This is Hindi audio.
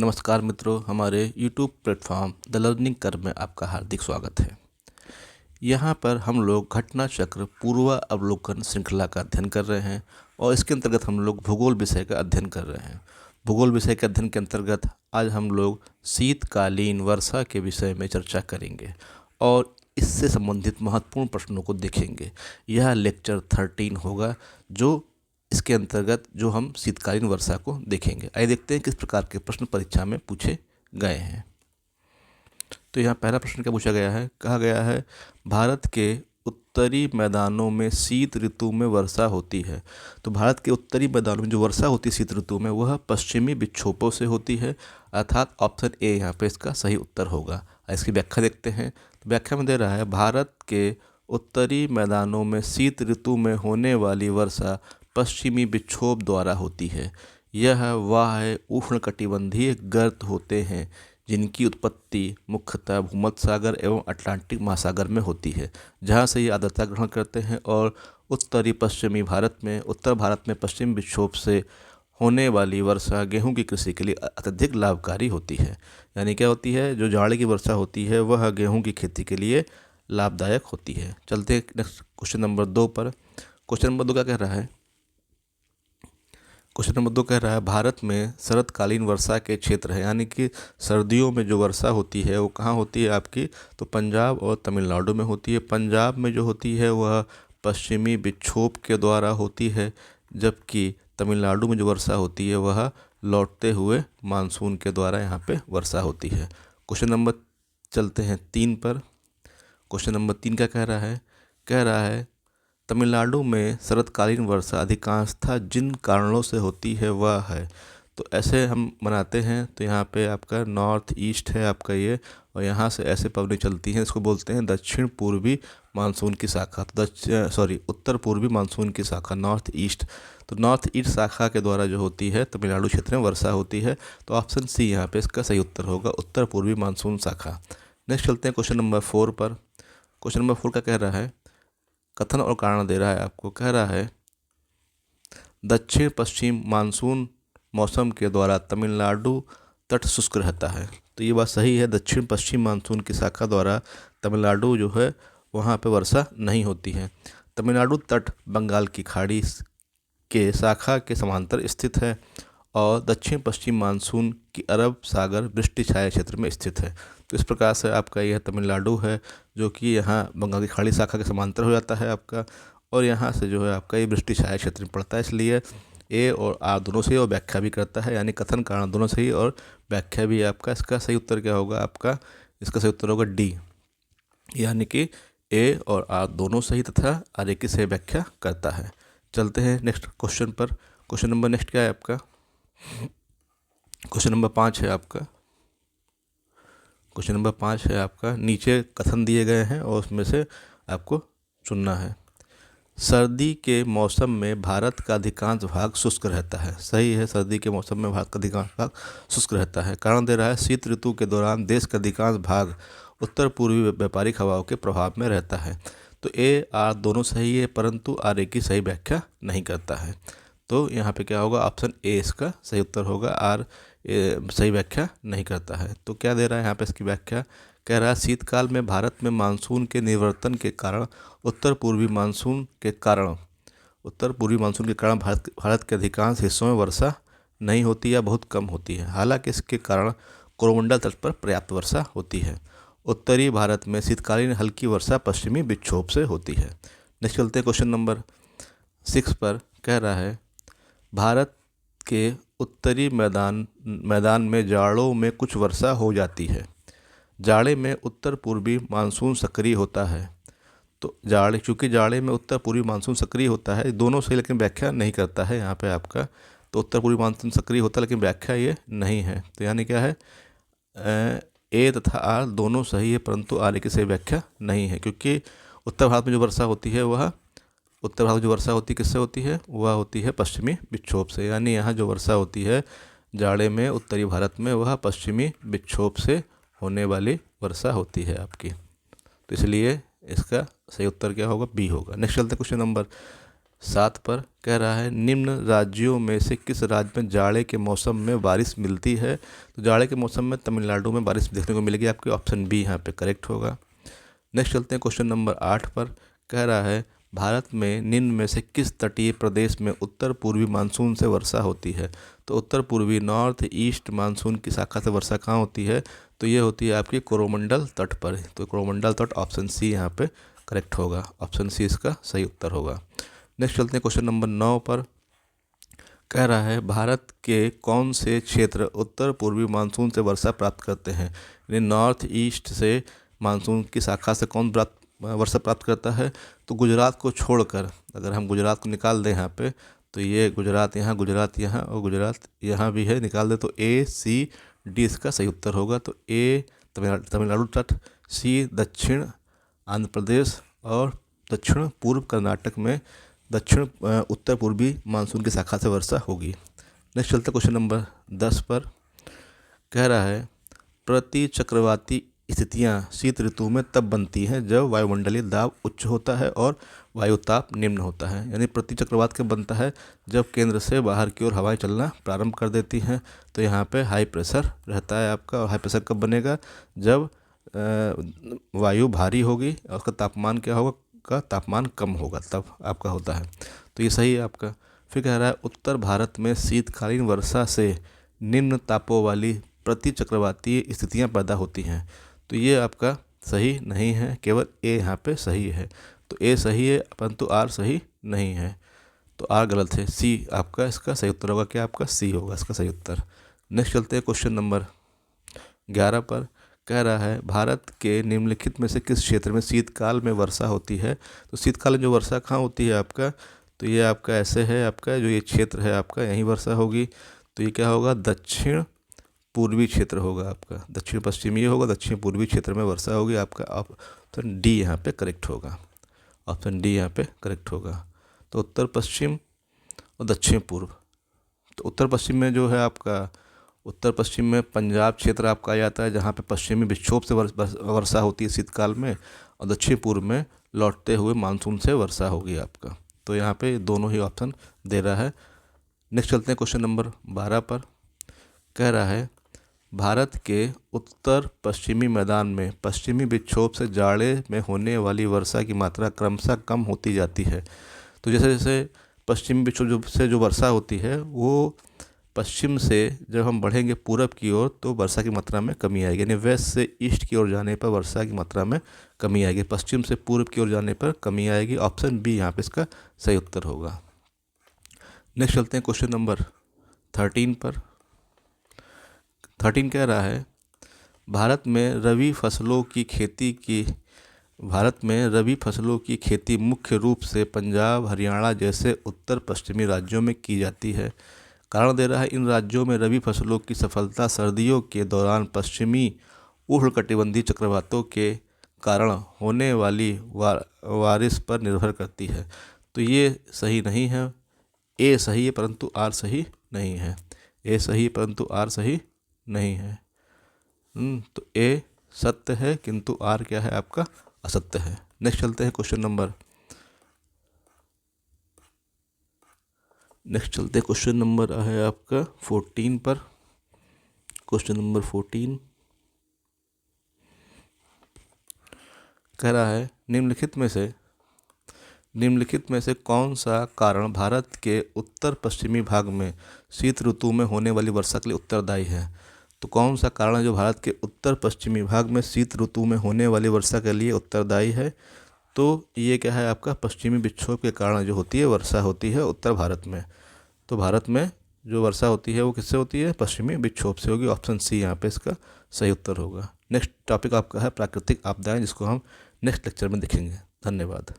नमस्कार मित्रों, हमारे YouTube platform the learning curve में आपका हार्दिक स्वागत है। यहाँ पर हम लोग घटना चक्र पूर्व अवलोकन श्रृंखला का अध्ययन कर रहे हैं और इसके अंतर्गत हम लोग भूगोल विषय का अध्ययन कर रहे हैं। भूगोल विषय के अध्ययन के अंतर्गत आज हम लोग शीतकालीन वर्षा के विषय में चर्चा करेंगे और इससे संबंधित महत्वपूर्ण प्रश्नों को देखेंगे। यह लेक्चर 13 होगा जो इसके अंतर्गत जो हम शीतकालीन वर्षा को देखेंगे। आइए देखते हैं किस प्रकार के प्रश्न परीक्षा में पूछे गए हैं। तो यहाँ पहला प्रश्न क्या पूछा गया है, कहा गया है भारत के उत्तरी मैदानों में शीत ऋतु में वर्षा होती है। तो भारत के उत्तरी मैदानों में जो वर्षा होती है शीत ऋतु में वह पश्चिमी विक्षोभों से होती है, अर्थात ऑप्शन ए यहाँ पे इसका सही उत्तर होगा। इसकी व्याख्या देखते हैं। तो व्याख्या में दे रहा है भारत के उत्तरी मैदानों में शीत ऋतु में होने वाली वर्षा पश्चिमी विक्षोभ द्वारा होती है। यह वाह्य उष्णकटिबंधीय गर्त होते हैं जिनकी उत्पत्ति मुख्यतः भूमध्य सागर एवं अटलांटिक महासागर में होती है, जहाँ से ये आर्द्रता ग्रहण करते हैं और उत्तर भारत में पश्चिम विक्षोभ से होने वाली वर्षा गेहूं की कृषि के लिए अत्यधिक लाभकारी होती है। यानी क्या होती है, जो जाड़े की वर्षा होती है वह गेहूं की खेती के लिए लाभदायक होती है। चलते हैं नेक्स्ट क्वेश्चन नंबर 2 पर। क्वेश्चन नंबर 2 क्या कह रहा है? क्वेश्चन नंबर 2 कह रहा है भारत में शरतकालीन वर्षा के क्षेत्र है, यानी कि सर्दियों में जो वर्षा होती है वो कहाँ होती है आपकी, तो पंजाब और तमिलनाडु में होती है। पंजाब में जो होती है वह पश्चिमी विक्षोभ के द्वारा होती है, जबकि तमिलनाडु में जो वर्षा होती है वह लौटते हुए मानसून के द्वारा यहाँ पे वर्षा होती है। क्वेश्चन नंबर चलते हैं 3 पर। क्वेश्चन नंबर 3 क्या कह रहा है तमिलनाडु में शरतकालीन वर्षा अधिकांशतः जिन कारणों से होती है वह है। तो ऐसे हम मनाते हैं, तो यहाँ पे आपका नॉर्थ ईस्ट है आपका ये, और यहाँ से ऐसे पवनें चलती हैं, इसको बोलते हैं दक्षिण पूर्वी मानसून की शाखा। तो उत्तर पूर्वी मानसून की शाखा नॉर्थ ईस्ट। तो नॉर्थ ईस्ट शाखा के द्वारा जो होती है तमिलनाडु क्षेत्र में वर्षा होती है। तो ऑप्शन सी यहाँ पे इसका सही उत्तर होगा, उत्तर पूर्वी मानसून शाखा। नेक्स्ट चलते हैं क्वेश्चन नंबर 4 पर। क्वेश्चन नंबर 4 का कह रहा है, कथन और कारण दे रहा है आपको। कह रहा है दक्षिण पश्चिम मानसून मौसम के द्वारा तमिलनाडु तट शुष्क रहता है। तो ये बात सही है, दक्षिण पश्चिम मानसून की शाखा द्वारा तमिलनाडु जो है वहाँ पे वर्षा नहीं होती है। तमिलनाडु तट बंगाल की खाड़ी के शाखा के समांतर स्थित है और दक्षिण पश्चिम मानसून की अरब सागर वृष्टि छाया क्षेत्र में स्थित है। तो इस प्रकार से आपका यह तमिलनाडु है जो कि यहाँ बंगाल की खाड़ी शाखा के समांतर हो जाता है आपका, और यहाँ से जो है आपका ये वृष्टि छाया क्षेत्र में पड़ता है। इसलिए ए और आर दोनों सही और व्याख्या भी करता है, यानी कथन कारण दोनों सही और व्याख्या भी आपका। इसका सही उत्तर क्या होगा आपका? इसका सही उत्तर होगा डी, यानी कि ए और आर दोनों सही तथा आर की सही व्याख्या करता है। चलते हैं नेक्स्ट क्वेश्चन पर। क्वेश्चन नंबर नेक्स्ट क्या है आपका? क्वेश्चन नंबर 5 है आपका। क्वेश्चन नंबर 5 है आपका, नीचे कथन दिए गए हैं और उसमें से आपको चुनना है। सर्दी के मौसम में भारत का अधिकांश भाग शुष्क रहता है। सही है, सर्दी के मौसम में भारत का अधिकांश भाग शुष्क रहता है। कारण दे रहा है शीत ऋतु के दौरान देश का अधिकांश भाग उत्तर पूर्वी व्यापारिक हवाओं के प्रभाव में रहता है। तो ए आर दोनों सही है, परंतु आर की सही व्याख्या नहीं करता है। तो यहाँ पे क्या होगा? ऑप्शन ए इसका सही उत्तर होगा, आर सही व्याख्या नहीं करता है। तो क्या दे रहा है यहाँ पे इसकी व्याख्या? कह रहा है शीतकाल में भारत में मानसून के निवर्तन के कारण उत्तर पूर्वी मानसून के कारण भारत के अधिकांश हिस्सों में वर्षा नहीं होती या बहुत कम होती है। हालांकि इसके कारण कोरोमंडल तट पर पर्याप्त वर्षा होती है। उत्तरी भारत में शीतकालीन हल्की वर्षा पश्चिमी विक्षोभ से होती है। नेक्स्ट चलते हैं क्वेश्चन नंबर 6 पर। कह रहा है भारत के उत्तरी मैदान में जाड़ों में कुछ वर्षा हो जाती है। जाड़े में उत्तर पूर्वी मानसून सक्रिय होता है। तो चूँकि जाड़े में उत्तर पूर्वी मानसून सक्रिय होता है, दोनों सही लेकिन व्याख्या नहीं करता है यहाँ पे आपका। तो उत्तर पूर्वी मानसून सक्रिय होता है लेकिन व्याख्या ये नहीं है। तो यानी क्या है, ए तथा आर दोनों सही है, परंतु आर की सही व्याख्या नहीं है, क्योंकि उत्तर भारत में जो वर्षा होती है किससे होती है? वह होती है पश्चिमी विक्षोभ से। यानी यहाँ जो वर्षा होती है जाड़े में उत्तरी भारत में वह पश्चिमी विक्षोभ से होने वाली वर्षा होती है आपकी। तो इसलिए इसका सही उत्तर क्या होगा? बी होगा। नेक्स्ट चलते हैं क्वेश्चन नंबर 7 पर कह रहा है निम्न राज्यों में से किस राज्य में जाड़े के मौसम में बारिश मिलती है। तो जाड़े के मौसम में तमिलनाडु में बारिश देखने को मिलेगी, आपके ऑप्शन बी यहाँ पे करेक्ट होगा। नेक्स्ट चलते हैं क्वेश्चन नंबर 8 पर। कह रहा है भारत में निम्न में से किस तटीय प्रदेश में उत्तर पूर्वी मानसून से वर्षा होती है। तो उत्तर पूर्वी नॉर्थ ईस्ट मानसून की शाखा से वर्षा कहाँ होती है, तो ये होती है आपकी कोरोमंडल तट पर। तो कोरोमंडल तट ऑप्शन सी यहाँ पे करेक्ट होगा, ऑप्शन सी इसका सही उत्तर होगा। नेक्स्ट चलते हैं क्वेश्चन नंबर 9 पर। कह रहा है भारत के कौन से क्षेत्र उत्तर पूर्वी मानसून से वर्षा प्राप्त करते हैं, यानी नॉर्थ ईस्ट से मानसून की शाखा से कौन वर्षा प्राप्त करता है। तो गुजरात को छोड़कर अगर हम गुजरात को निकाल दें यहाँ पे, तो ये गुजरात यहाँ और गुजरात यहाँ भी है, निकाल दे तो ए सी डी इसका सही उत्तर होगा। तो ए तमिलनाडु तट, सी दक्षिण आंध्र प्रदेश और दक्षिण पूर्व कर्नाटक में दक्षिण उत्तर पूर्वी मानसून की शाखा से वर्षा होगी। नेक्स्ट चलते क्वेश्चन नंबर 10 पर। कह रहा है प्रति चक्रवाती स्थितियां शीत ऋतु में तब बनती हैं जब वायुमंडलीय दाब उच्च होता है और वायुताप निम्न होता है। यानी प्रति चक्रवात कब बनता है, जब केंद्र से बाहर की ओर हवाएं चलना प्रारंभ कर देती हैं। तो यहाँ पे हाई प्रेशर रहता है आपका, और हाई प्रेशर कब बनेगा, जब वायु भारी होगी और उसका तापमान क्या होगा, का तापमान कम होगा, तब आपका होता है। तो ये सही है आपका। फिर कह रहा है उत्तर भारत में शीतकालीन वर्षा से निम्न तापों वाली प्रति चक्रवातीय स्थितियां पैदा होती हैं। तो ये आपका सही नहीं है, केवल ए यहाँ पे सही है। तो ए सही है परंतु आर सही नहीं है, तो आर गलत है, सी आपका इसका सही उत्तर होगा। क्या आपका सी होगा इसका सही उत्तर। नेक्स्ट चलते हैं क्वेश्चन नंबर 11 पर। कह रहा है भारत के निम्नलिखित में से किस क्षेत्र में शीतकाल में वर्षा होती है। तो शीतकाल में जो वर्षा कहाँ होती है आपका, तो ये आपका ऐसे है, आपका जो ये क्षेत्र है आपका यहीं वर्षा होगी। तो ये क्या होगा, दक्षिण पूर्वी क्षेत्र होगा आपका, दक्षिण पश्चिमी ये होगा, दक्षिण पूर्वी क्षेत्र में वर्षा होगी। आपका ऑप्शन डी यहाँ पे करेक्ट होगा, ऑप्शन डी यहाँ पे करेक्ट होगा। तो उत्तर पश्चिम और दक्षिण पूर्व, तो उत्तर पश्चिम में जो है आपका, उत्तर पश्चिम में पंजाब क्षेत्र आपका आ जाता है, जहाँ पे पश्चिमी विक्षोभ से वर्षा होती है शीतकाल में, और दक्षिण पूर्व में लौटते हुए मानसून से वर्षा होगी आपका। तो यहाँ पे दोनों ही ऑप्शन दे रहा है। नेक्स्ट चलते हैं क्वेश्चन नंबर 12 पर। कह रहा है भारत के उत्तर पश्चिमी मैदान में पश्चिमी विक्षोभ से जाड़े में होने वाली वर्षा की मात्रा क्रमशः कम होती जाती है। तो जैसे जैसे पश्चिमी विक्षोभ से जो वर्षा होती है वो पश्चिम से जब हम बढ़ेंगे पूरब की ओर तो वर्षा की मात्रा में कमी आएगी, यानी वेस्ट से ईस्ट की ओर जाने पर वर्षा की मात्रा में कमी आएगी, पश्चिम से पूर्व की ओर जाने पर कमी आएगी। ऑप्शन बी यहाँ पे इसका सही उत्तर होगा। नेक्स्ट चलते हैं क्वेश्चन नंबर 13 पर। 13 कह रहा है भारत में रबी फसलों की खेती मुख्य रूप से पंजाब हरियाणा जैसे उत्तर पश्चिमी राज्यों में की जाती है। कारण दे रहा है इन राज्यों में रबी फसलों की सफलता सर्दियों के दौरान पश्चिमी उष्णकटिबंधीय चक्रवातों के कारण होने वाली बारिश पर निर्भर करती है। तो ये सही नहीं है, ए सही है परंतु आर सही नहीं है, ए सही है परंतु आर सही नहीं है। तो ए सत्य है किंतु आर क्या है आपका असत्य है। नेक्स्ट चलते हैं क्वेश्चन नंबर है आपका 14 पर। क्वेश्चन नंबर 14 कह रहा है निम्नलिखित में से कौन सा कारण भारत के उत्तर पश्चिमी भाग में शीत ऋतु में होने वाली वर्षा के लिए उत्तरदायी है। तो कौन सा कारण है जो भारत के उत्तर पश्चिमी भाग में शीत ऋतु में होने वाली वर्षा के लिए उत्तरदायी है। तो ये क्या है आपका पश्चिमी विक्षोभ के कारण जो होती है वर्षा होती है उत्तर भारत में। तो भारत में जो वर्षा होती है वो किससे होती है, पश्चिमी विक्षोभ से होगी। ऑप्शन सी यहाँ पे इसका सही उत्तर होगा। नेक्स्ट टॉपिक आपका है प्राकृतिक आपदाएं, जिसको हम नेक्स्ट लेक्चर में देखेंगे। धन्यवाद।